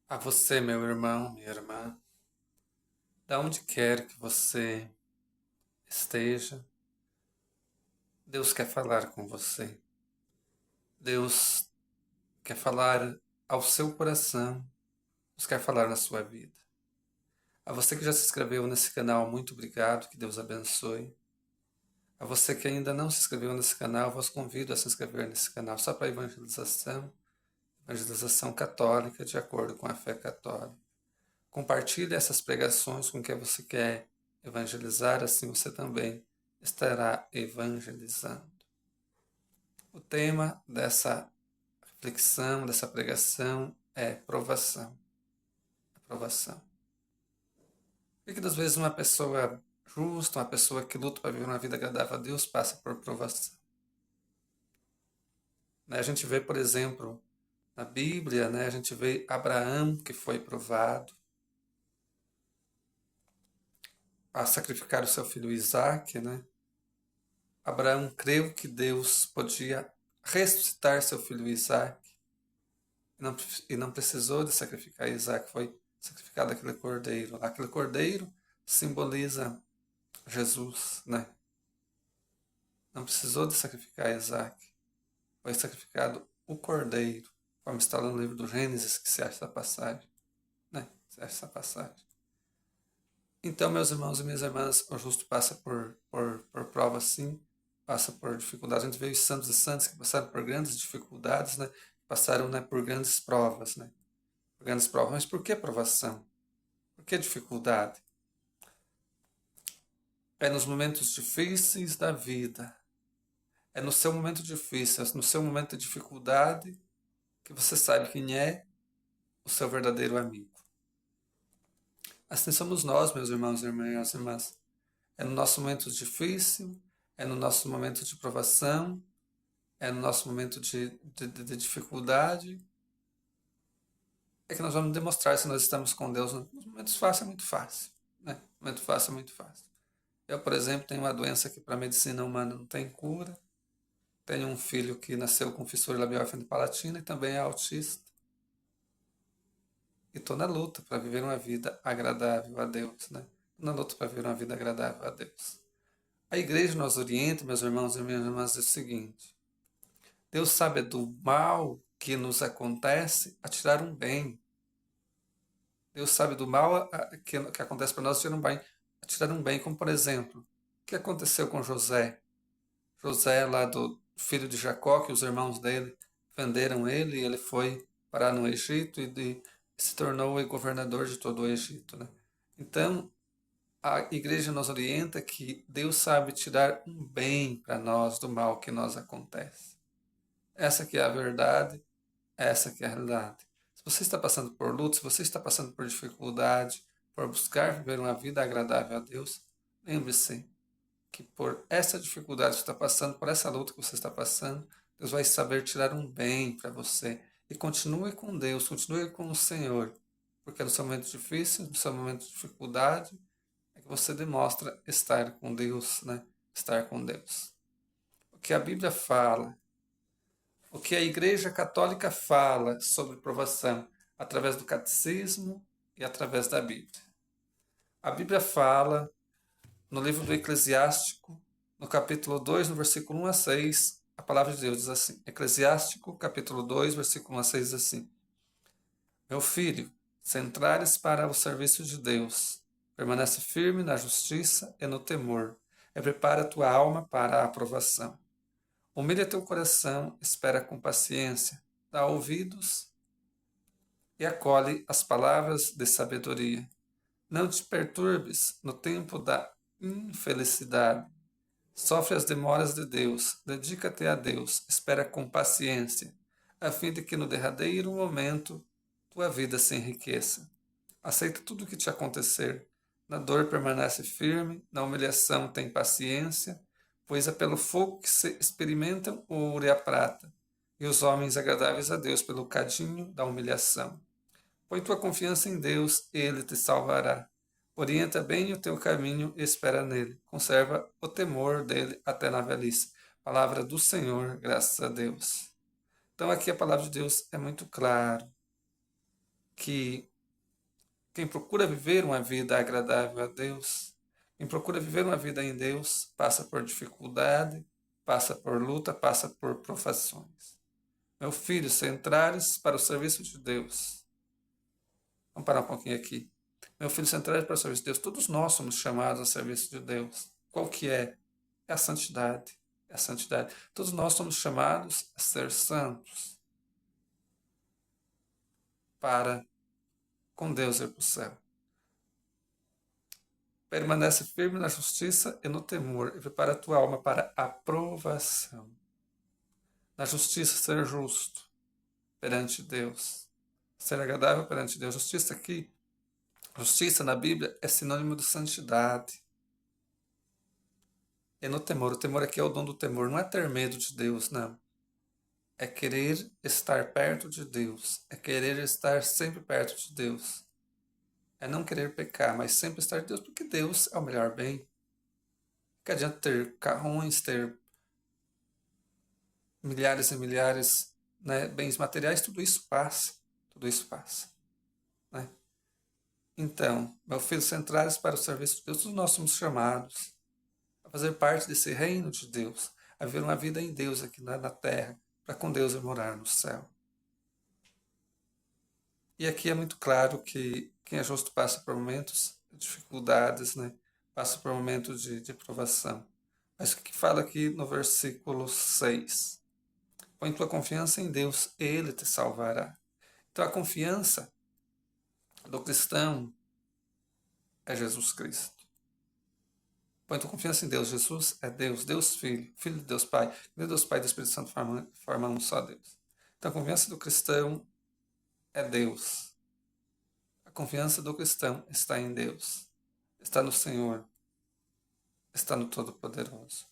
A você, meu irmão, minha irmã, da onde quer que você esteja, Deus quer falar com você. Deus quer falar ao seu coração, Deus quer falar na sua vida. A você que já se inscreveu nesse canal, muito obrigado, que Deus abençoe. A você que ainda não se inscreveu nesse canal, vos convido a se inscrever nesse canal só para evangelização, evangelização católica, de acordo com a fé católica. Compartilhe essas pregações com quem você quer evangelizar, assim você também estará evangelizando. O tema dessa reflexão, dessa pregação é provação. Provação. Por que das vezes uma pessoa justa, uma pessoa que luta para viver uma vida agradável a Deus, passa por provação? A gente vê, por exemplo, na Bíblia, a gente vê Abraão, que foi provado a sacrificar o seu filho Isaque, Abraão creu que Deus podia ressuscitar seu filho Isaac e não precisou de sacrificar Isaac, foi sacrificado aquele cordeiro. Aquele cordeiro simboliza Jesus, Não precisou de sacrificar Isaac, foi sacrificado o cordeiro, como está lá no livro do Gênesis, que se acha essa passagem, Se acha essa passagem. Então, meus irmãos e minhas irmãs, o justo passa por provas, sim, passa por dificuldades. A gente vê os santos e santas que passaram por grandes dificuldades, passaram por grandes provas, por grandes provas. Mas por que provação? Por que dificuldade? É nos momentos difíceis da vida, é no seu momento difícil, é no seu momento de dificuldade que você sabe quem é o seu verdadeiro amigo. Assim somos nós, meus irmãos e minhas irmãs. É no nosso momento difícil, é no nosso momento de provação, é no nosso momento de dificuldade, é que nós vamos demonstrar se nós estamos com Deus. Nos momentos fáceis é muito fácil, Momento fácil é muito fácil. Eu, por exemplo, tenho uma doença que para a medicina humana não tem cura. Tenho um filho que nasceu com fissura labial palatina e também é autista. E estou na luta para viver uma vida agradável a Deus, Na luta para viver uma vida agradável a Deus. A igreja nos orienta, meus irmãos e minhas irmãs, é o seguinte: Deus sabe do mal que nos acontece a tirar um bem. Deus sabe do mal que acontece para nós a tirar um bem. Como, por exemplo, o que aconteceu com José? José, lá do filho de Jacó, que os irmãos dele venderam ele, e ele foi parar no Egito e se tornou o governador de todo o Egito. Então, a igreja nos orienta que Deus sabe tirar um bem para nós do mal que nos acontece. Essa que é a verdade, essa que é a realidade. Se você está passando por luto, se você está passando por dificuldade, por buscar viver uma vida agradável a Deus, lembre-se que por essa dificuldade que você está passando, por essa luta que você está passando, Deus vai saber tirar um bem para você. E continue com Deus, continue com o Senhor, porque no seu momento difícil, no seu momento de dificuldade, é que você demonstra estar com Deus, Estar com Deus. O que a Bíblia fala, o que a Igreja Católica fala sobre provação, através do catecismo e através da Bíblia. A Bíblia fala no livro do Eclesiástico, no capítulo 2, no versículo 1 a 6, a palavra de Deus diz assim: Eclesiástico, capítulo 2, versículo 1 a 6 diz assim: Meu filho, se entrares para o serviço de Deus, permanece firme na justiça e no temor, e prepara tua alma para a aprovação. Humilha teu coração, espera com paciência, dá ouvidos e acolhe as palavras de sabedoria. Não te perturbes no tempo da infelicidade. Sofre as demoras de Deus, dedica-te a Deus, espera com paciência, a fim de que no derradeiro momento tua vida se enriqueça. Aceita tudo o que te acontecer. Na dor permanece firme, na humilhação tem paciência, pois é pelo fogo que se experimentam o ouro e a prata, e os homens agradáveis a Deus pelo cadinho da humilhação. Põe tua confiança em Deus, Ele te salvará. Orienta bem o teu caminho e espera nele. Conserva o temor dele até na velhice. Palavra do Senhor, graças a Deus. Então aqui a palavra de Deus é muito clara. que quem procura viver uma vida agradável a Deus, quem procura viver uma vida em Deus, passa por dificuldade, passa por luta, passa por provações. Meu filho, se entrares para o serviço de Deus, vamos parar um pouquinho aqui. Meu filho, se entrares para o serviço de Deus, todos nós somos chamados ao serviço de Deus. Qual que é? É a santidade. É a santidade. Todos nós somos chamados a ser santos para com Deus ir para o céu. Permanece firme na justiça e no temor e prepara a tua alma para a aprovação. Na justiça, ser justo perante Deus. Ser agradável perante Deus. Justiça aqui, justiça na Bíblia é sinônimo de santidade. E no temor, o temor aqui é o dom do temor, não é ter medo de Deus, não. É querer estar perto de Deus, é querer estar sempre perto de Deus. É não querer pecar, mas sempre estar de Deus, porque Deus é o melhor bem. Que adianta ter carrões, ter milhares e milhares, né, bens materiais, tudo isso passa. Tudo isso passa. Né? Então, meu filho, centrais para o serviço de Deus, todos nós somos chamados a fazer parte desse reino de Deus, a viver uma vida em Deus aqui na terra, para com Deus ir morar no céu. E aqui é muito claro que quem é justo passa por momentos de dificuldades, né? Passa por momentos de provação. Mas o que fala aqui no versículo 6? Põe tua confiança em Deus, Ele te salvará. Então a confiança do cristão é Jesus Cristo. Põe tua confiança em Deus. Jesus é Deus, Deus Filho, Filho de Deus Pai. Deus Pai e do Espírito Santo formam um só Deus. Então a confiança do cristão é Deus. A confiança do cristão está em Deus, está no Senhor, está no Todo-Poderoso.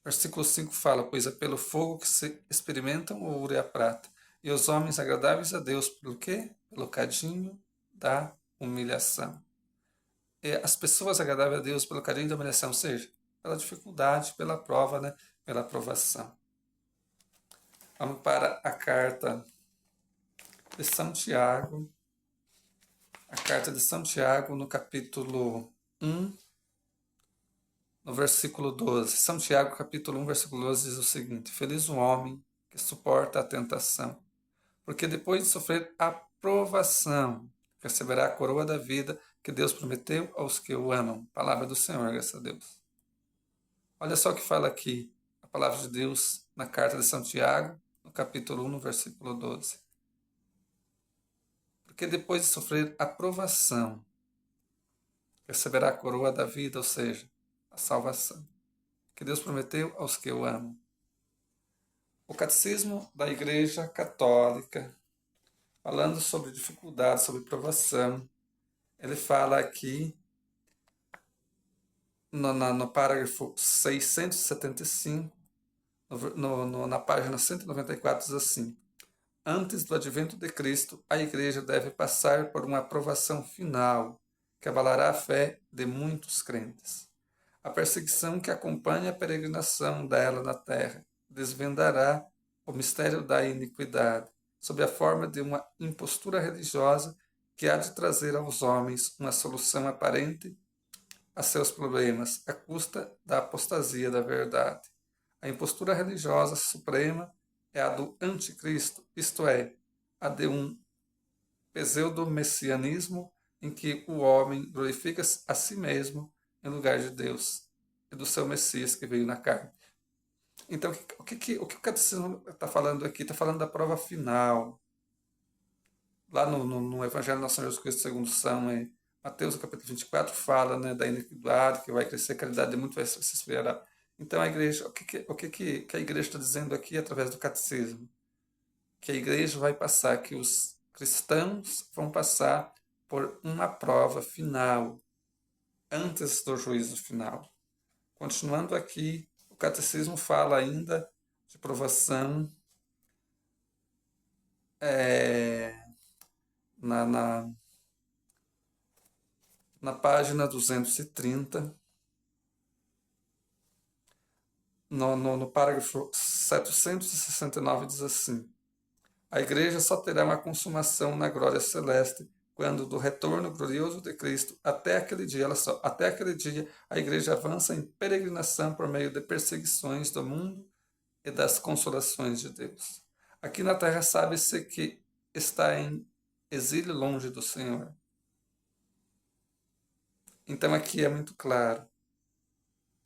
Versículo 5 fala: pois é pelo fogo que se experimentam o ouro e a prata, e os homens agradáveis a Deus, pelo quê? Pelo cadinho da humilhação. E as pessoas agradáveis a Deus pelo cadinho da humilhação, ou seja, pela dificuldade, pela prova, né? Pela aprovação. Vamos para a carta de Santiago. A carta de Santiago, no capítulo 1, no versículo 12. São Tiago, capítulo 1, versículo 12, diz o seguinte: feliz o homem que suporta a tentação, porque depois de sofrer a provação, receberá a coroa da vida que Deus prometeu aos que o amam. Palavra do Senhor, graças a Deus. Olha só o que fala aqui a palavra de Deus na carta de Santiago, no capítulo 1, no versículo 12. Porque depois de sofrer a provação, receberá a coroa da vida, ou seja, a salvação, que Deus prometeu aos que o amam. O Catecismo da Igreja Católica, falando sobre dificuldade, sobre provação, ele fala aqui no parágrafo 675, na página 194, diz assim: antes do advento de Cristo, a Igreja deve passar por uma provação final que abalará a fé de muitos crentes. A perseguição que acompanha a peregrinação dela na terra desvendará o mistério da iniquidade, sob a forma de uma impostura religiosa que há de trazer aos homens uma solução aparente a seus problemas, à custa da apostasia da verdade. A impostura religiosa suprema é a do anticristo, isto é, a de um pseudo-messianismo em que o homem glorifica a si mesmo em lugar de Deus e do seu Messias que veio na carne. Então, o que o Catecismo está falando aqui? Está falando da prova final. Lá no Evangelho de Nosso Senhor Jesus Cristo segundo São Mateus, capítulo 24, fala, né, da iniquidade, que vai crescer, a caridade de muito vai se esfriar. Então, a igreja, o que a igreja está dizendo aqui através do Catecismo? Que a igreja vai passar, que os cristãos vão passar por uma prova final, antes do juízo final. Continuando aqui, o Catecismo fala ainda de provação na página 230, no parágrafo 769, diz assim: A igreja só terá uma consumação na glória celeste quando do retorno glorioso de Cristo até aquele dia, olha só, até aquele dia a igreja avança em peregrinação por meio de perseguições do mundo e das consolações de Deus. Aqui na terra sabe-se que está em exílio longe do Senhor. Então aqui é muito claro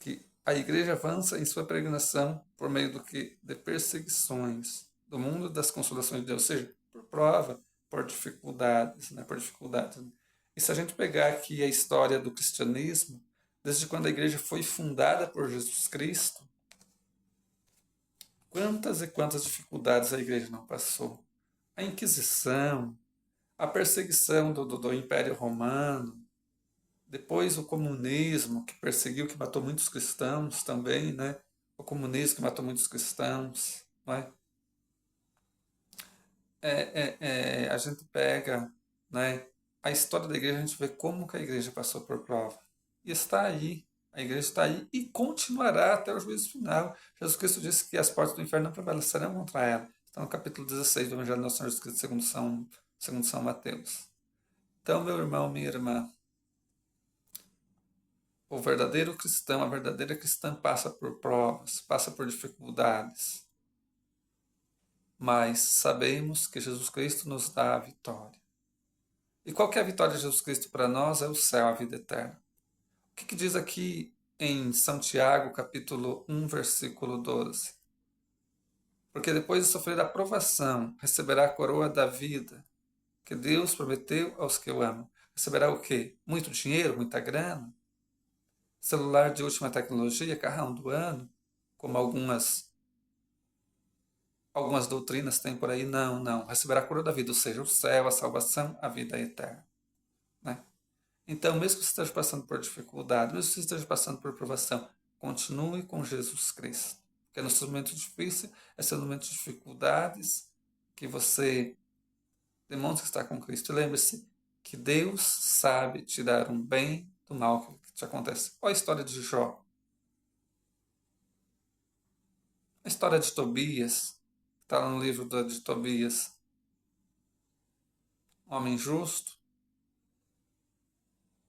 que a igreja avança em sua peregrinação por meio do que? De perseguições do mundo das consolações de Deus, ou seja, por prova, por dificuldades, né? Por dificuldades. E se a gente pegar aqui a história do cristianismo, desde quando a igreja foi fundada por Jesus Cristo, quantas e quantas dificuldades a igreja não passou? A Inquisição, a perseguição do Império Romano, depois o comunismo, que perseguiu, que matou muitos cristãos também, né? O comunismo que matou muitos cristãos, não é? A gente pega, né, a história da igreja, a gente vê como que a igreja passou por prova. E está aí, a igreja está aí e continuará até o juízo final. Jesus Cristo disse que as portas do inferno não prevalecerão contra ela. Está no capítulo 16 do Evangelho de Nosso Senhor Jesus Cristo, segundo São Mateus. Então, meu irmão, minha irmã, o verdadeiro cristão, a verdadeira cristã passa por provas, passa por dificuldades. Mas sabemos que Jesus Cristo nos dá a vitória. E qual que é a vitória de Jesus Cristo para nós? É o céu, a vida eterna. O que diz aqui em Santiago, capítulo 1, versículo 12? Porque depois de sofrer a provação, receberá a coroa da vida, que Deus prometeu aos que o amam. Receberá o quê? Muito dinheiro, muita grana? Celular de última tecnologia, carrão do ano, como algumas doutrinas têm por aí? Não, não. Receberá a coroa da vida, ou seja, o céu, a salvação, a vida eterna. Né? Então, mesmo que você esteja passando por dificuldade, mesmo que você esteja passando por provação, continue com Jesus Cristo. Porque nos momentos difíceis, esse é o momento de dificuldades que você demonstra que está com Cristo. E lembre-se que Deus sabe te dar um bem do mal que te acontece. Olha a história de Jó. A história de Tobias, que está lá no livro de Tobias. Um homem justo,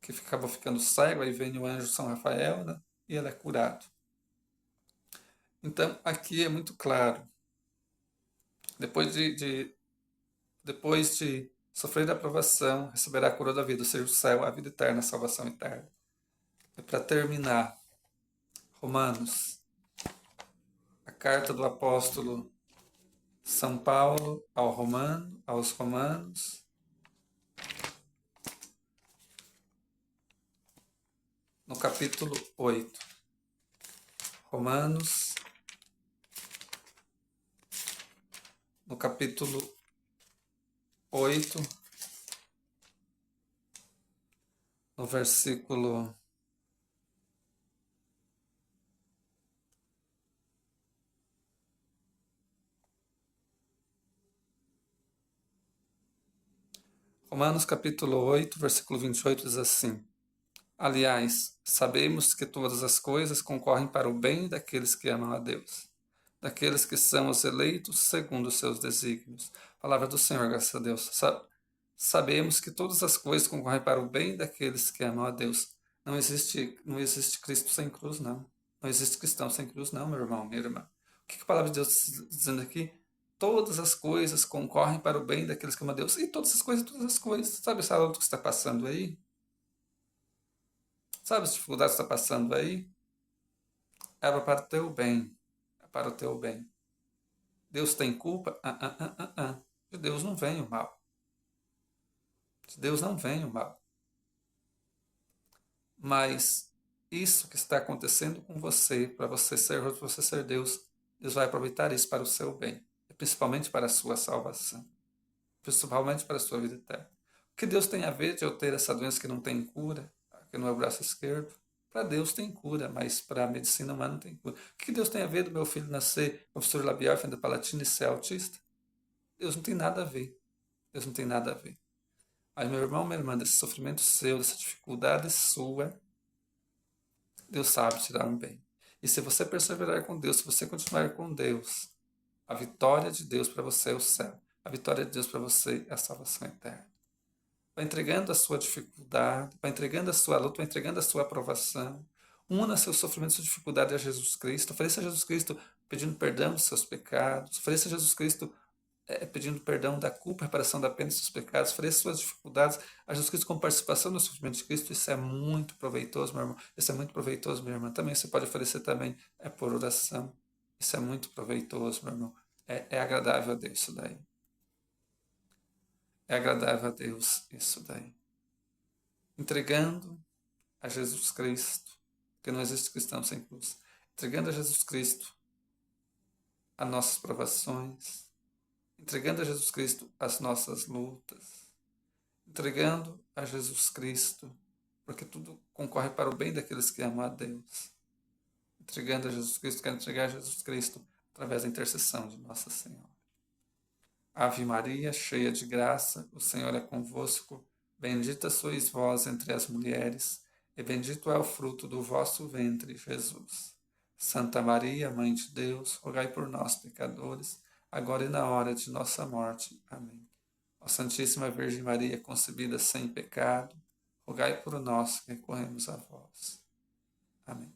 que acabou ficando cego, aí vem o anjo São Rafael, né? E ele é curado. Então, aqui é muito claro. Depois de sofrer a aprovação, receberá a coroa da vida, ou seja, o céu, a vida eterna, a salvação eterna. E para terminar, Romanos, a carta do apóstolo São Paulo aos Romanos, no capítulo 8. Romanos, no capítulo 8, no versículo 8, versículo 28 diz assim: Aliás, sabemos que todas as coisas concorrem para o bem daqueles que amam a Deus, daqueles que são os eleitos segundo os seus desígnios. Palavra do Senhor, graças a Deus. Sabemos que todas as coisas concorrem para o bem daqueles que amam a Deus. Não existe Cristo sem cruz, não. Não existe cristão sem cruz, não, meu irmão, minha irmã. O que a palavra de Deus está dizendo aqui? Todas as coisas concorrem para o bem daqueles que amam a Deus. E todas as coisas. Sabe essa luta que está passando aí? Sabe as dificuldades que está passando aí? É para o teu bem. É para o teu bem. Deus tem culpa? De Deus não vem o mal. De Deus não vem o mal. Mas isso que está acontecendo com você, para você ser Deus, Deus vai aproveitar isso para o seu bem. E principalmente para a sua salvação. Principalmente para a sua vida eterna. O que Deus tem a ver de eu ter essa doença que não tem cura, que no meu braço esquerdo? Para Deus tem cura, mas para a medicina humana não tem cura. O que Deus tem a ver do meu filho nascer com fissura labial, fenda palatina e ser autista? Deus não tem nada a ver. Deus não tem nada a ver. Mas, meu irmão, minha irmã, desse sofrimento seu, dessa dificuldade sua, Deus sabe te dar um bem. E se você perseverar com Deus, se você continuar com Deus, a vitória de Deus para você é o céu. a vitória de Deus para você é a salvação eterna. Vai entregando a sua dificuldade, vai entregando a sua luta, vai entregando a sua aprovação. Una seu sofrimento, sua dificuldade a Jesus Cristo. Ofereça a Jesus Cristo pedindo perdão dos seus pecados. Ofereça a Jesus Cristo pedindo perdão da culpa, reparação da pena dos seus pecados. Ofereça suas dificuldades a Jesus Cristo com participação no sofrimento de Cristo. Isso é muito proveitoso, meu irmão. Isso é muito proveitoso, minha irmã. Também você pode oferecer também por oração. Isso é muito proveitoso, meu irmão. É agradável a Deus isso daí. É agradável a Deus isso daí. Entregando a Jesus Cristo, porque não existe cristão sem cruz. Entregando a Jesus Cristo as nossas provações, entregando a Jesus Cristo as nossas lutas, entregando a Jesus Cristo, porque tudo concorre para o bem daqueles que amam a Deus. Entregando a Jesus Cristo, quero entregar a Jesus Cristo através da intercessão de Nossa Senhora. Ave Maria, cheia de graça, o Senhor é convosco. Bendita sois vós entre as mulheres, e bendito é o fruto do vosso ventre, Jesus. Santa Maria, Mãe de Deus, rogai por nós, pecadores, agora e na hora de nossa morte. Amém. Ó Santíssima Virgem Maria, concebida sem pecado, rogai por nós que recorremos a vós. Amém.